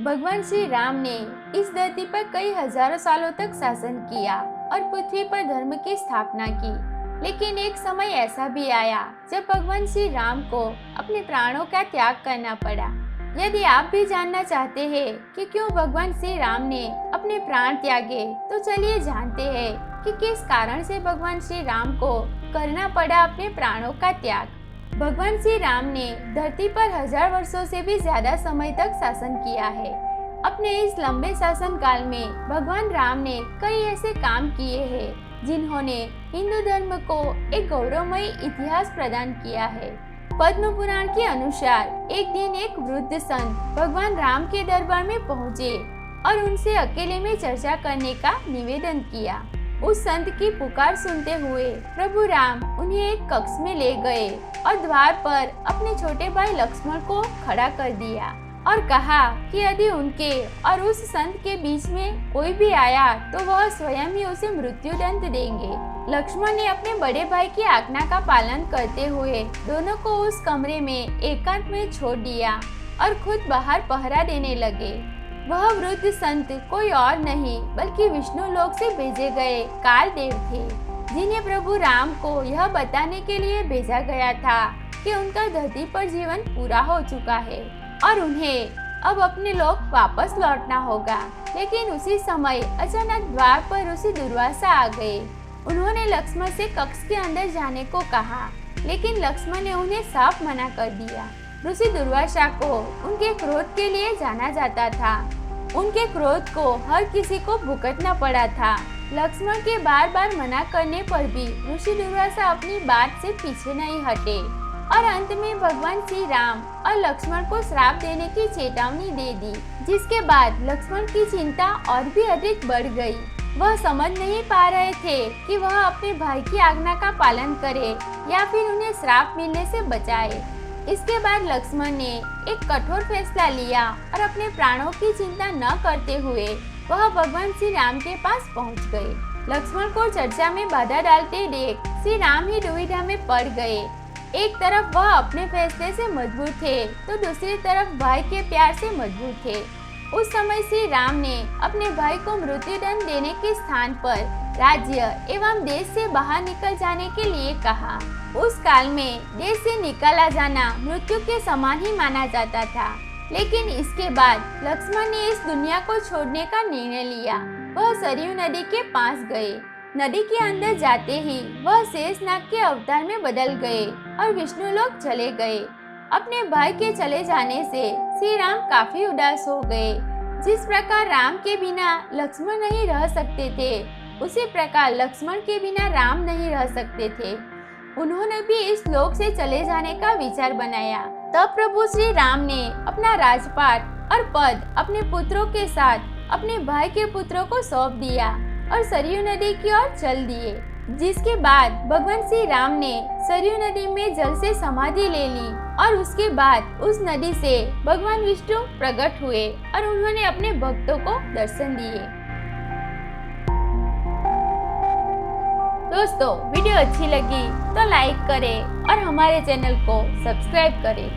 भगवान श्री राम ने इस धरती पर कई हजारों सालों तक शासन किया और पृथ्वी पर धर्म की स्थापना की। लेकिन एक समय ऐसा भी आया जब भगवान श्री राम को अपने प्राणों का त्याग करना पड़ा। यदि आप भी जानना चाहते हैं कि क्यों भगवान श्री राम ने अपने प्राण त्यागे, तो चलिए जानते हैं कि किस कारण से भगवान श्री राम को करना पड़ा अपने प्राणों का त्याग। भगवान श्री राम ने धरती पर 1000 वर्षों से भी ज्यादा समय तक शासन किया है। अपने इस लंबे शासन काल में भगवान राम ने कई ऐसे काम किए हैं जिन्होंने हिंदू धर्म को एक गौरवमयी इतिहास प्रदान किया है। पद्म पुराण के अनुसार एक दिन एक वृद्ध संत भगवान राम के दरबार में पहुँचे और उनसे अकेले में चर्चा करने का निवेदन किया। उस संत की पुकार सुनते हुए प्रभु राम उन्हें एक कक्ष में ले गए और द्वार पर अपने छोटे भाई लक्ष्मण को खड़ा कर दिया और कहा कि यदि उनके और उस संत के बीच में कोई भी आया तो वह स्वयं ही उसे मृत्युदंड देंगे। लक्ष्मण ने अपने बड़े भाई की आज्ञा का पालन करते हुए दोनों को उस कमरे में एकांत में छोड़ दिया और खुद बाहर पहरा देने लगे। वह वृद्ध संत कोई और नहीं बल्कि विष्णु लोक से भेजे गए काल देव थे, जिन्हें प्रभु राम को यह बताने के लिए भेजा गया था कि उनका धरती पर जीवन पूरा हो चुका है और उन्हें अब अपने लोक वापस लौटना होगा। लेकिन उसी समय अचानक द्वार पर ऋषि दुर्वासा आ गए। उन्होंने लक्ष्मण से कक्ष के अंदर जाने को कहा, लेकिन लक्ष्मण ने उन्हें साफ मना कर दिया। ऋषि दुर्वासा को उनके क्रोध के लिए जाना जाता था। उनके क्रोध को हर किसी को भुगतना पड़ा था। लक्ष्मण के बार बार मना करने पर भी ऋषि दुर्वासा अपनी बात से पीछे नहीं हटे और अंत में भगवान श्री राम और लक्ष्मण को श्राप देने की चेतावनी दे दी, जिसके बाद लक्ष्मण की चिंता और भी अधिक बढ़ गई। वह समझ नहीं पा रहे थे कि वह अपने भाई की आज्ञा का पालन करे या फिर उन्हें श्राप मिलने से बचाए। इसके बाद लक्ष्मण ने एक कठोर फैसला लिया और अपने प्राणों की चिंता न करते हुए वह भगवान श्री राम के पास पहुंच गए। लक्ष्मण को चर्चा में बाधा डालते देख श्री राम ही दुविधा में पड़ गए। एक तरफ वह अपने फैसले से मजबूत थे तो दूसरी तरफ भाई के प्यार से मजबूत थे। उस समय श्री राम ने अपने भाई को मृत्युदंड देने के स्थान पर राज्य एवं देश से बाहर निकल जाने के लिए कहा। उस काल में देश से निकाला जाना मृत्यु के समान ही माना जाता था। लेकिन इसके बाद लक्ष्मण ने इस दुनिया को छोड़ने का निर्णय लिया। वह सरयू नदी के पास गए। नदी के अंदर जाते ही वह शेषनाग के अवतार में बदल गए और विष्णु लोक चले गए। अपने भाई के चले जाने से श्री राम काफी उदास हो गए। जिस प्रकार राम के बिना लक्ष्मण नहीं रह सकते थे, उसी प्रकार लक्ष्मण के बिना राम नहीं रह सकते थे। उन्होंने भी इस लोक से चले जाने का विचार बनाया। तब प्रभु श्री राम ने अपना राजपाट और पद अपने पुत्रों के साथ अपने भाई के पुत्रों को सौंप दिया और सरयू नदी की ओर चल दिए। जिसके बाद भगवान श्री राम ने सरयू नदी में जल से समाधि ले ली और उसके बाद उस नदी से भगवान विष्णु प्रकट हुए और उन्होंने अपने भक्तों को दर्शन दिए। दोस्तों, वीडियो अच्छी लगी तो लाइक करें और हमारे चैनल को सब्सक्राइब करें।